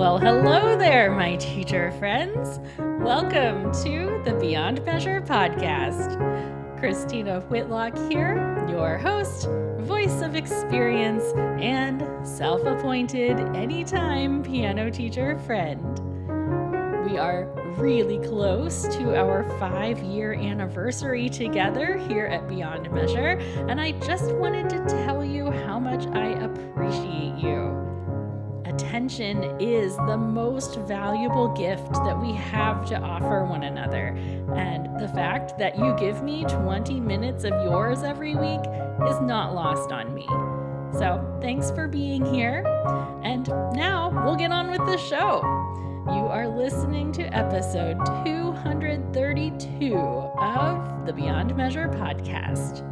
Well, hello there, my teacher friends. Welcome to the Beyond Measure podcast. Christina Whitlock here, your host, voice of experience, and self-appointed anytime piano teacher friend. We are really close to our 5-year anniversary together here at Beyond Measure, and I just wanted to tell you how much I appreciate you. Attention is the most valuable gift that we have to offer one another, and the fact that you give me 20 minutes of yours every week is not lost on me. So thanks for being here, and now we'll get on with the show. You are listening to episode 232 of the Beyond Measure podcast.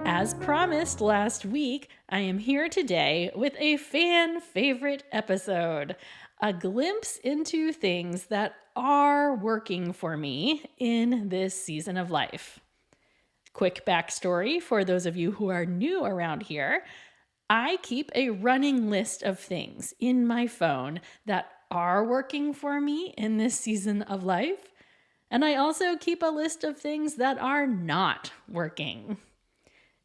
As promised last week, I am here today with a fan favorite episode, a glimpse into things that are working for me in this season of life. Quick backstory for those of you who are new around here. I keep a running list of things in my phone that are working for me in this season of life, and I also keep a list of things that are not working.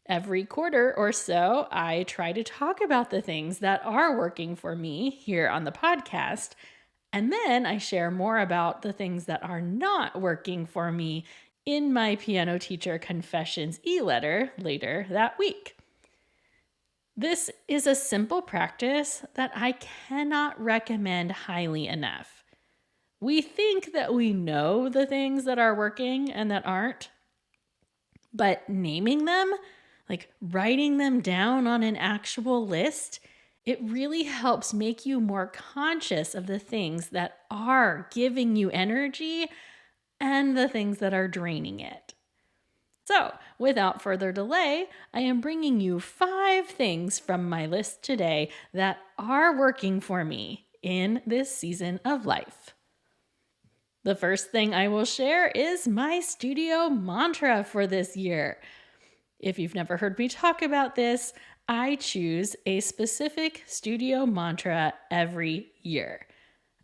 Every quarter or so, I try to talk about the things that are working for me here on the podcast, and then I share more about the things that are not working for me in my Piano Teacher Confessions e-letter later that week. This is a simple practice that I cannot recommend highly enough. We think that we know the things that are working and that aren't, but naming them, like writing them down on an actual list, it really helps make you more conscious of the things that are giving you energy and the things that are draining it. So, without further delay, I am bringing you 5 things from my list today that are working for me in this season of life. The first thing I will share is my studio mantra for this year. If you've never heard me talk about this, I choose a specific studio mantra every year.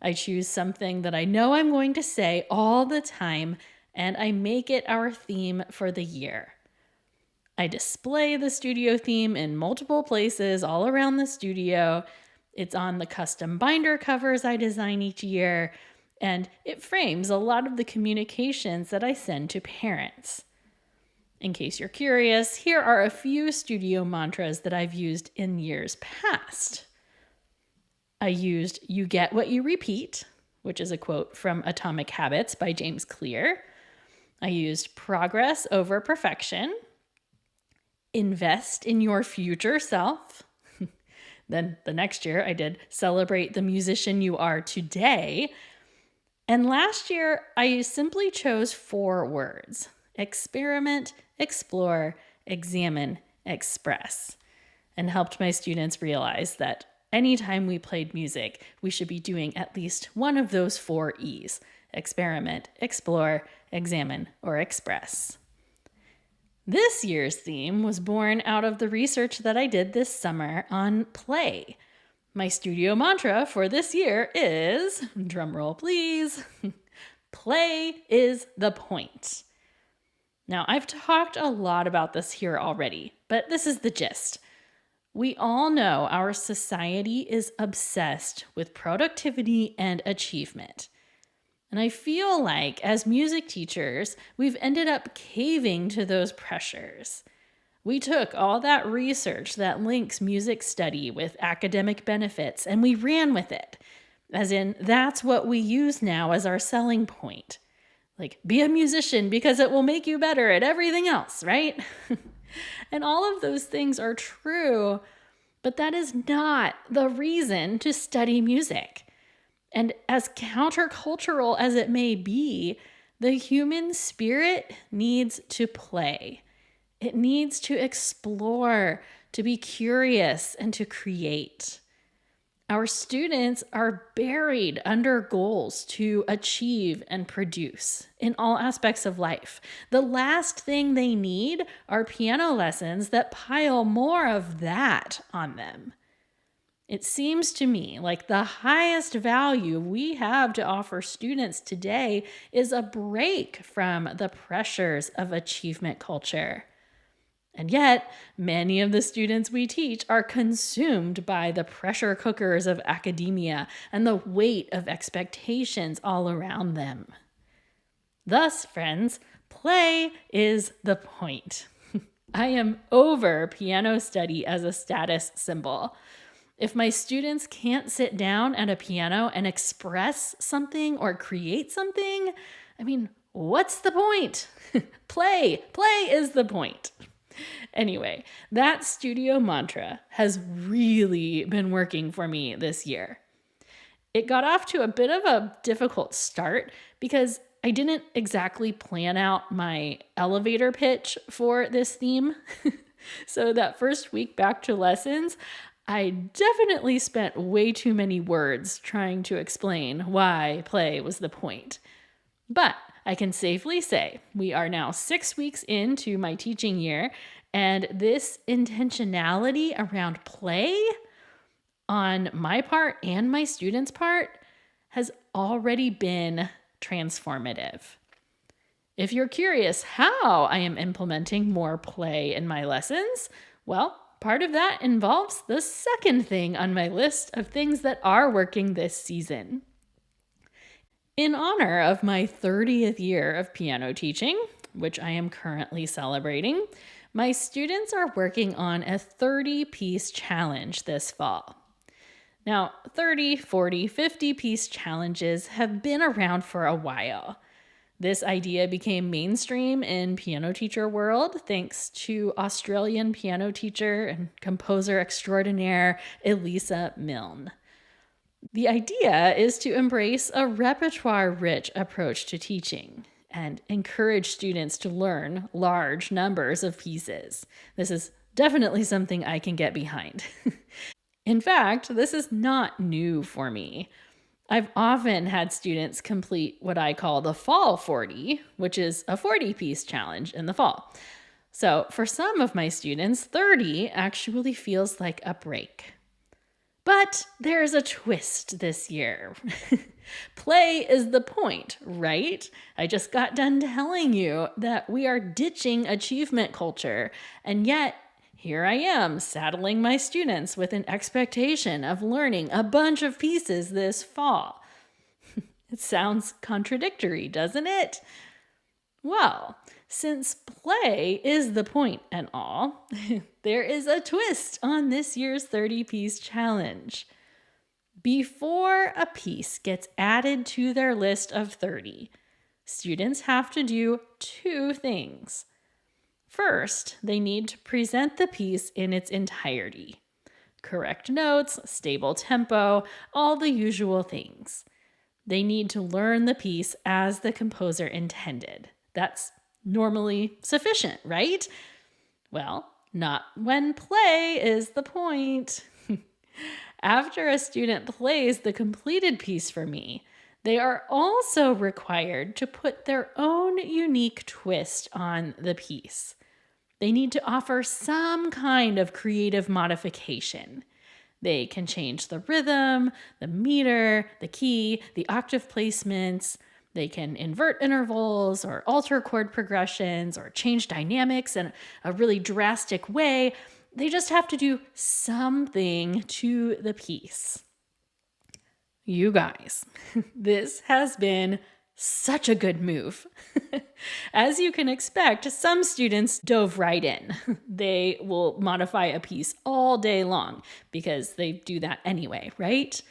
I choose something that I know I'm going to say all the time, and I make it our theme for the year. I display the studio theme in multiple places all around the studio. It's on the custom binder covers I design each year, and it frames a lot of the communications that I send to parents. In case you're curious, here are a few studio mantras that I've used in years past. I used "You get what you repeat," which is a quote from Atomic Habits by James Clear. I used "Progress over perfection," "Invest in your future self." Then the next year I did "Celebrate the musician you are today." And last year I simply chose 4 words: experiment, explore, examine, express, and helped my students realize that anytime we played music, we should be doing at least one of those 4 E's: experiment, explore, examine, or express. This year's theme was born out of the research that I did this summer on play. My studio mantra for this year is, drumroll please, play is the point. Now, I've talked a lot about this here already, but this is the gist. We all know our society is obsessed with productivity and achievement. And I feel like as music teachers, we've ended up caving to those pressures. We took all that research that links music study with academic benefits and we ran with it. As in, that's what we use now as our selling point. Like, be a musician because it will make you better at everything else, right? And all of those things are true, but that is not the reason to study music. And as countercultural as it may be, the human spirit needs to play. It needs to explore, to be curious, and to create. Our students are buried under goals to achieve and produce in all aspects of life. The last thing they need are piano lessons that pile more of that on them. It seems to me like the highest value we have to offer students today is a break from the pressures of achievement culture. And yet, many of the students we teach are consumed by the pressure cookers of academia and the weight of expectations all around them. Thus, friends, play is the point. I am over piano study as a status symbol. If my students can't sit down at a piano and express something or create something, what's the point? Play is the point. Anyway, that studio mantra has really been working for me this year. It got off to a bit of a difficult start because I didn't exactly plan out my elevator pitch for this theme. So that first week back to lessons, I definitely spent way too many words trying to explain why play was the point. But I can safely say we are now 6 weeks into my teaching year, and this intentionality around play on my part and my students' part has already been transformative. If you're curious how I am implementing more play in my lessons, well, part of that involves the second thing on my list of things that are working this season. In honor of my 30th year of piano teaching, which I am currently celebrating, my students are working on a 30-piece challenge this fall. Now, 30, 40, 50-piece challenges have been around for a while. This idea became mainstream in piano teacher world thanks to Australian piano teacher and composer extraordinaire Elisa Milne. The idea is to embrace a repertoire-rich approach to teaching and encourage students to learn large numbers of pieces. This is definitely something I can get behind. In fact, this is not new for me. I've often had students complete what I call the Fall 40, which is a 40-piece challenge in the fall. So for some of my students, 30 actually feels like a break. But there's a twist this year. Play is the point, right? I just got done telling you that we are ditching achievement culture, and yet here I am saddling my students with an expectation of learning a bunch of pieces this fall. It sounds contradictory, doesn't it? Well, since play is the point and all, there is a twist on this year's 30-piece challenge. Before a piece gets added to their list of 30, students have to do two things. First, they need to present the piece in its entirety. Correct notes, stable tempo, all the usual things. They need to learn the piece as the composer intended. That's normally sufficient, right? Well, not when play is the point. After a student plays the completed piece for me, they are also required to put their own unique twist on the piece. They need to offer some kind of creative modification. They can change the rhythm, the meter, the key, the octave placements. They can invert intervals or alter chord progressions or change dynamics in a really drastic way. They just have to do something to the piece. You guys, this has been such a good move. As you can expect, some students dove right in. They will modify a piece all day long because they do that anyway, right?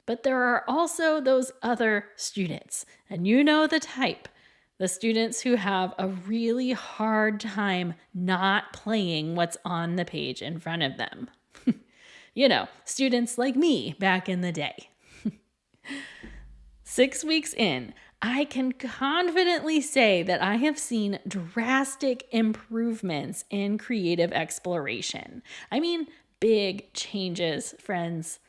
But there are also those other students, and you know the type. The students who have a really hard time not playing what's on the page in front of them. Students like me back in the day. 6 weeks in, I can confidently say that I have seen drastic improvements in creative exploration. Big changes, friends.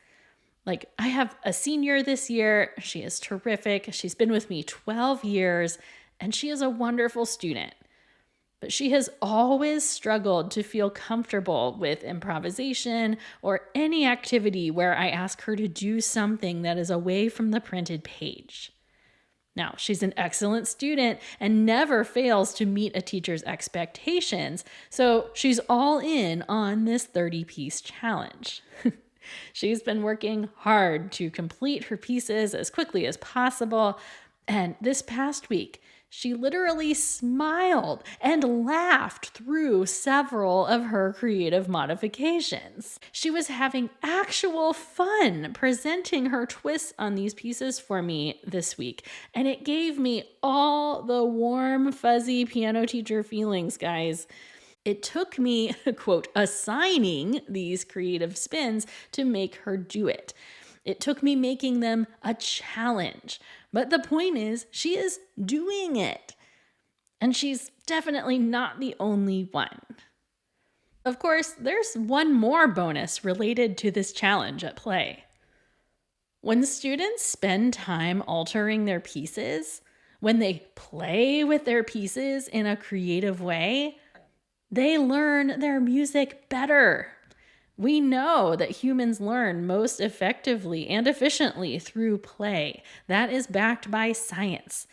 I have a senior this year. She is terrific. She's been with me 12 years, and she is a wonderful student. but she has always struggled to feel comfortable with improvisation or any activity where I ask her to do something that is away from the printed page. Now, she's an excellent student and never fails to meet a teacher's expectations, so she's all in on this 30-piece challenge. She's been working hard to complete her pieces as quickly as possible, and this past week, she literally smiled and laughed through several of her creative modifications. She was having actual fun presenting her twists on these pieces for me this week, and it gave me all the warm, fuzzy piano teacher feelings, guys. It took me, quote, assigning these creative spins to make her do it. It took me making them a challenge. But the point is, she is doing it. And she's definitely not the only one. Of course, there's one more bonus related to this challenge at play. When students spend time altering their pieces, when they play with their pieces in a creative way, they learn their music better. We know that humans learn most effectively and efficiently through play. That is backed by science.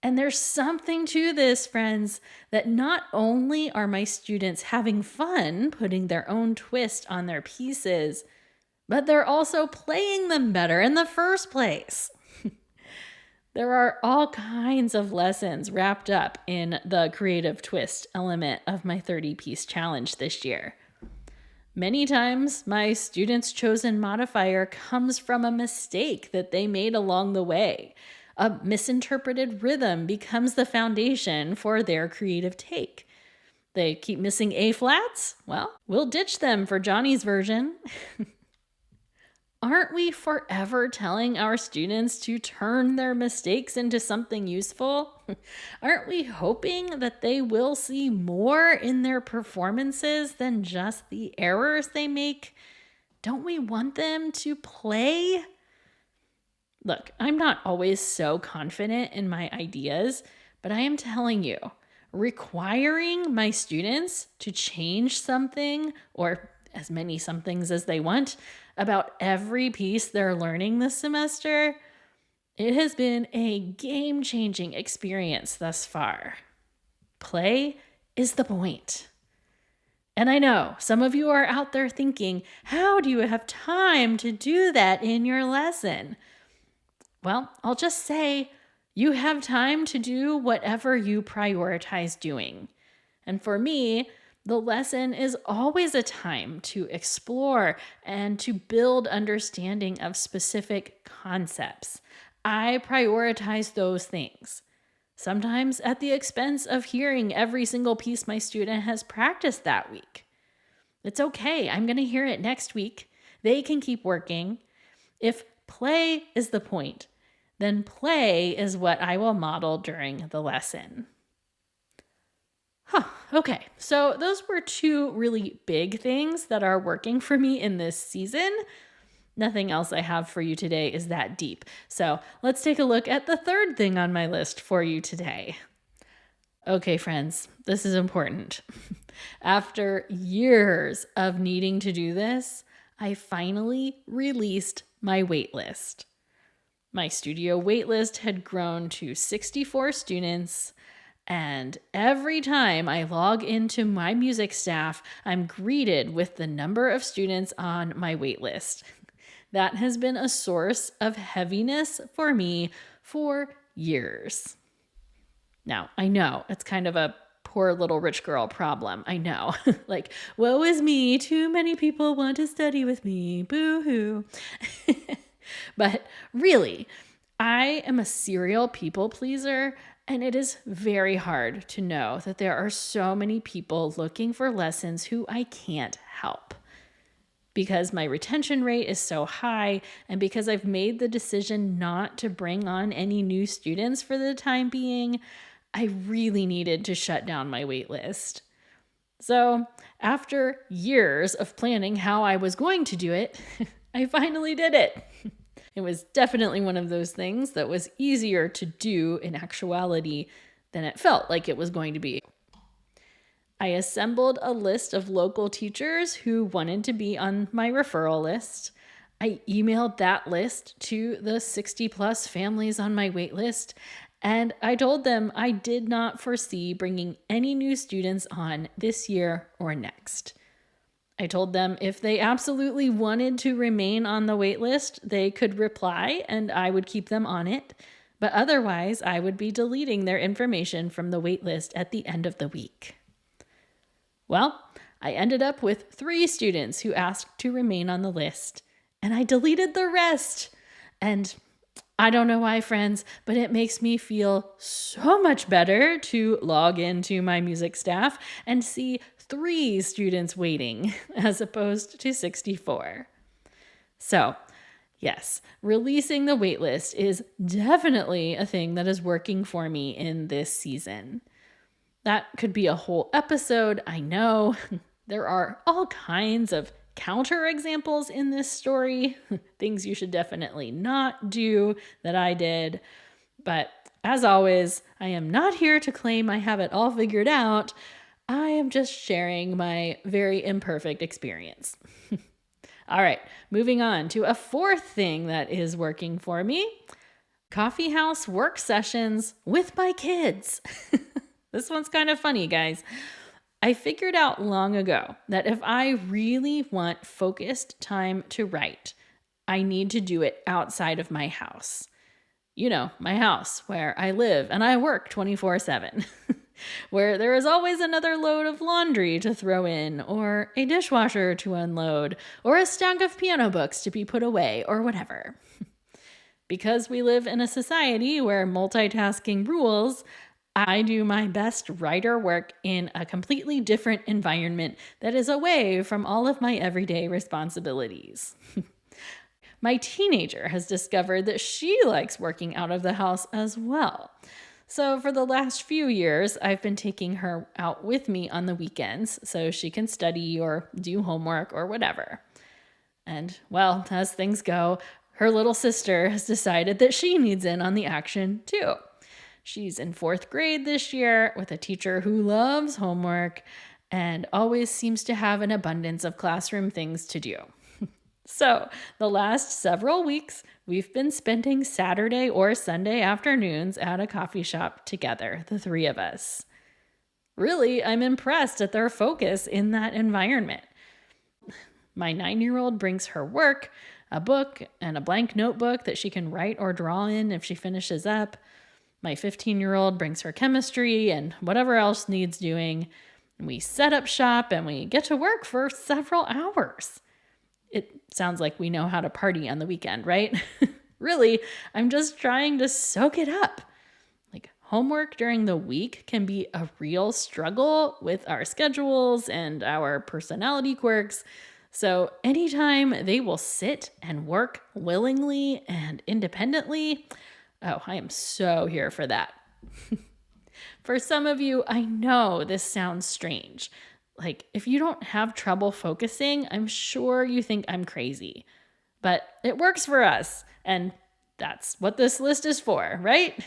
And there's something to this, friends, that not only are my students having fun putting their own twist on their pieces, but they're also playing them better in the first place. There are all kinds of lessons wrapped up in the creative twist element of my 30-piece challenge this year. Many times, my students' chosen modifier comes from a mistake that they made along the way. A misinterpreted rhythm becomes the foundation for their creative take. They keep missing A flats? Well, we'll ditch them for Johnny's version. Aren't we forever telling our students to turn their mistakes into something useful? Aren't we hoping that they will see more in their performances than just the errors they make? Don't we want them to play? Look, I'm not always so confident in my ideas, but I am telling you, requiring my students to change something, or as many somethings as they want, about every piece they're learning this semester, it has been a game-changing experience thus far. Play is the point. And I know some of you are out there thinking, how do you have time to do that in your lesson? Well, I'll just say you have time to do whatever you prioritize doing. And for me, the lesson is always a time to explore and to build understanding of specific concepts. I prioritize those things, sometimes at the expense of hearing every single piece my student has practiced that week. It's okay. I'm going to hear it next week. They can keep working. If play is the point, then play is what I will model during the lesson. Okay, so those were two really big things that are working for me in this season. Nothing else I have for you today is that deep. So let's take a look at the third thing on my list for you today. Okay, friends, this is important. After years of needing to do this, I finally released my waitlist. My studio waitlist had grown to 64 students, and every time I log into my music staff, I'm greeted with the number of students on my waitlist. That has been a source of heaviness for me for years. Now, I know it's kind of a poor little rich girl problem. I know. Like, woe is me, too many people want to study with me, boo-hoo. But really, I am a serial people pleaser, and it is very hard to know that there are so many people looking for lessons who I can't help. Because my retention rate is so high, and because I've made the decision not to bring on any new students for the time being, I really needed to shut down my wait list. So after years of planning how I was going to do it, I finally did it. It was definitely one of those things that was easier to do in actuality than it felt like it was going to be. I assembled a list of local teachers who wanted to be on my referral list. I emailed that list to the 60 plus families on my wait list, and I told them I did not foresee bringing any new students on this year or next. I told them if they absolutely wanted to remain on the wait list, they could reply and I would keep them on it. But otherwise, I would be deleting their information from the wait list at the end of the week. Well, I ended up with 3 students who asked to remain on the list, and I deleted the rest. And I don't know why, friends, but it makes me feel so much better to log into my music staff and see 3 students waiting as opposed to 64. So, yes, releasing the waitlist is definitely a thing that is working for me in this season. That could be a whole episode, I know. There are all kinds of counter examples in this story, things you should definitely not do that I did. But as always, I am not here to claim I have it all figured out. I am just sharing my very imperfect experience. All right, moving on to a 4th thing that is working for me. Coffee house work sessions with my kids. This one's kind of funny, guys. I figured out long ago that if I really want focused time to write, I need to do it outside of my house. You know, my house where I live and I work 24/7, where there is always another load of laundry to throw in, or a dishwasher to unload, or a stack of piano books to be put away, or whatever. Because we live in a society where multitasking rules, I do my best writer work in a completely different environment that is away from all of my everyday responsibilities. My teenager has discovered that she likes working out of the house as well. So for the last few years, I've been taking her out with me on the weekends so she can study or do homework or whatever. And well, as things go, her little sister has decided that she needs in on the action too. She's in 4th grade this year with a teacher who loves homework and always seems to have an abundance of classroom things to do. So the last several weeks, we've been spending Saturday or Sunday afternoons at a coffee shop together, the 3 of us. Really, I'm impressed at their focus in that environment. My 9-year-old brings her work, a book, and a blank notebook that she can write or draw in if she finishes up. My 15-year-old brings her chemistry and whatever else needs doing. We set up shop and we get to work for several hours. It sounds like we know how to party on the weekend, right? Really, I'm just trying to soak it up. Like, homework during the week can be a real struggle with our schedules and our personality quirks. So anytime they will sit and work willingly and independently, oh, I am so here for that. For some of you, I know this sounds strange. Like, if you don't have trouble focusing, I'm sure you think I'm crazy. But it works for us, and that's what this list is for, right?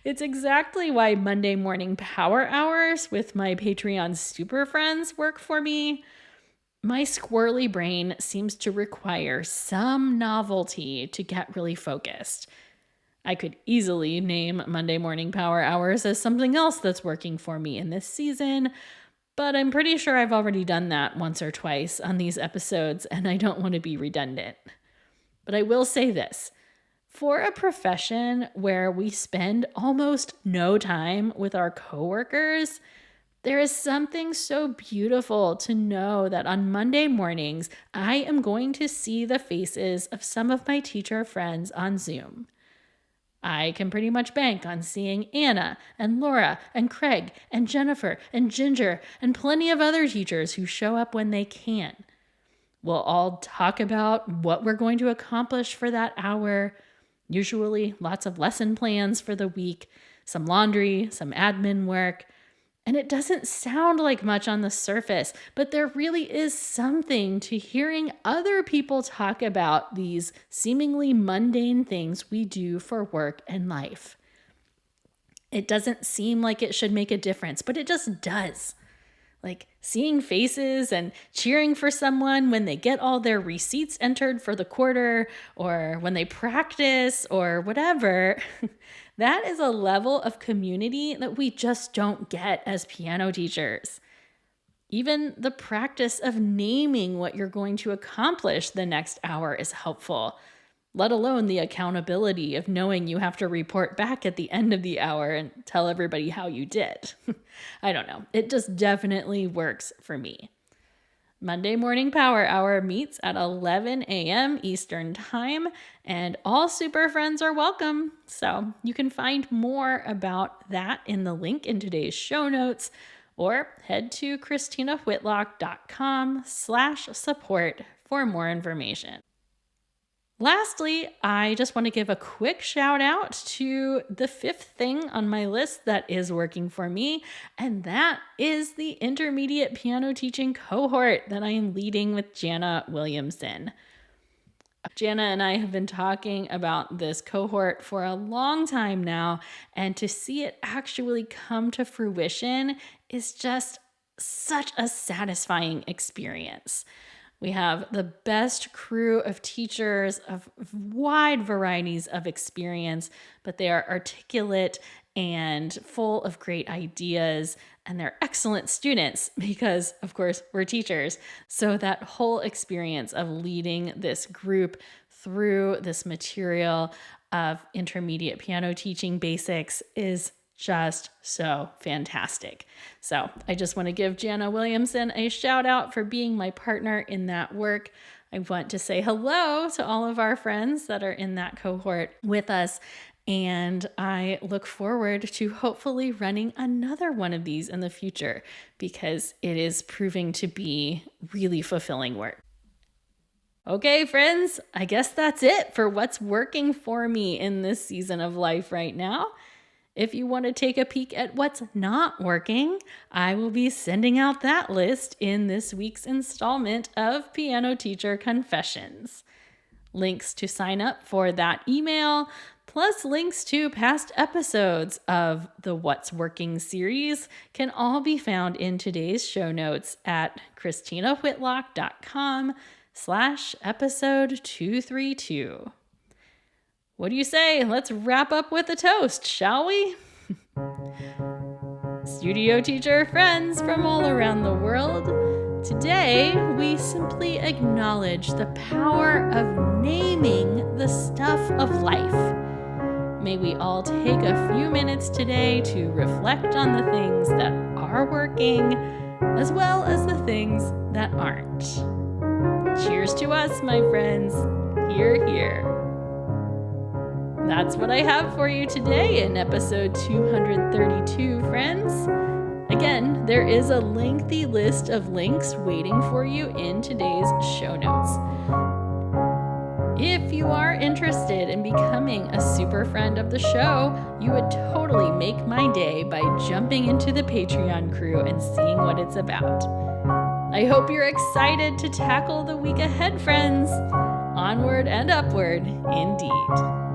It's exactly why Monday morning power hours with my Patreon super friends work for me. My squirrely brain seems to require some novelty to get really focused. I could easily name Monday morning power hours as something else that's working for me in this season, but I'm pretty sure I've already done that once or twice on these episodes, and I don't want to be redundant. But I will say this. For a profession where we spend almost no time with our coworkers, there is something so beautiful to know that on Monday mornings, I am going to see the faces of some of my teacher friends on Zoom. I can pretty much bank on seeing Anna and Laura and Craig and Jennifer and Ginger and plenty of other teachers who show up when they can. We'll all talk about what we're going to accomplish for that hour, usually lots of lesson plans for the week, some laundry, some admin work. And it doesn't sound like much on the surface, but there really is something to hearing other people talk about these seemingly mundane things we do for work and life. It doesn't seem like it should make a difference, but it just does. Like seeing faces and cheering for someone when they get all their receipts entered for the quarter or when they practice or whatever. That is a level of community that we just don't get as piano teachers. Even the practice of naming what you're going to accomplish the next hour is helpful, let alone the accountability of knowing you have to report back at the end of the hour and tell everybody how you did. I don't know. It just definitely works for me. Monday Morning Power Hour meets at 11 a.m. Eastern Time, and all Super Friends are welcome. So you can find more about that in the link in today's show notes, or head to ChristinaWhitlock.com/support for more information. Lastly, I just want to give a quick shout out to the fifth thing on my list that is working for me, and that is the intermediate piano teaching cohort that I am leading with Jana Williamson. Jana and I have been talking about this cohort for a long time now, and to see it actually come to fruition is just such a satisfying experience. We have the best crew of teachers of wide varieties of experience, but they are articulate and full of great ideas, and they're excellent students because, of course, we're teachers. So that whole experience of leading this group through this material of intermediate piano teaching basics is just so fantastic. So I just want to give Jana Williamson a shout out for being my partner in that work. I want to say hello to all of our friends that are in that cohort with us. And I look forward to hopefully running another one of these in the future because it is proving to be really fulfilling work. Okay, friends, I guess that's it for what's working for me in this season of life right now. If you want to take a peek at what's not working, I will be sending out that list in this week's installment of Piano Teacher Confessions. Links to sign up for that email, plus links to past episodes of the What's Working series can all be found in today's show notes at ChristinaWhitlock.com/episode 232. What do you say? Let's wrap up with a toast, shall we? Studio teacher friends from all around the world, today we simply acknowledge the power of naming the stuff of life. May we all take a few minutes today to reflect on the things that are working, as well as the things that aren't. Cheers to us, my friends. Hear, hear. That's what I have for you today in episode 232, friends. Again, there is a lengthy list of links waiting for you in today's show notes. If you are interested in becoming a super friend of the show, you would totally make my day by jumping into the Patreon crew and seeing what it's about. I hope you're excited to tackle the week ahead, friends. Onward and upward, indeed.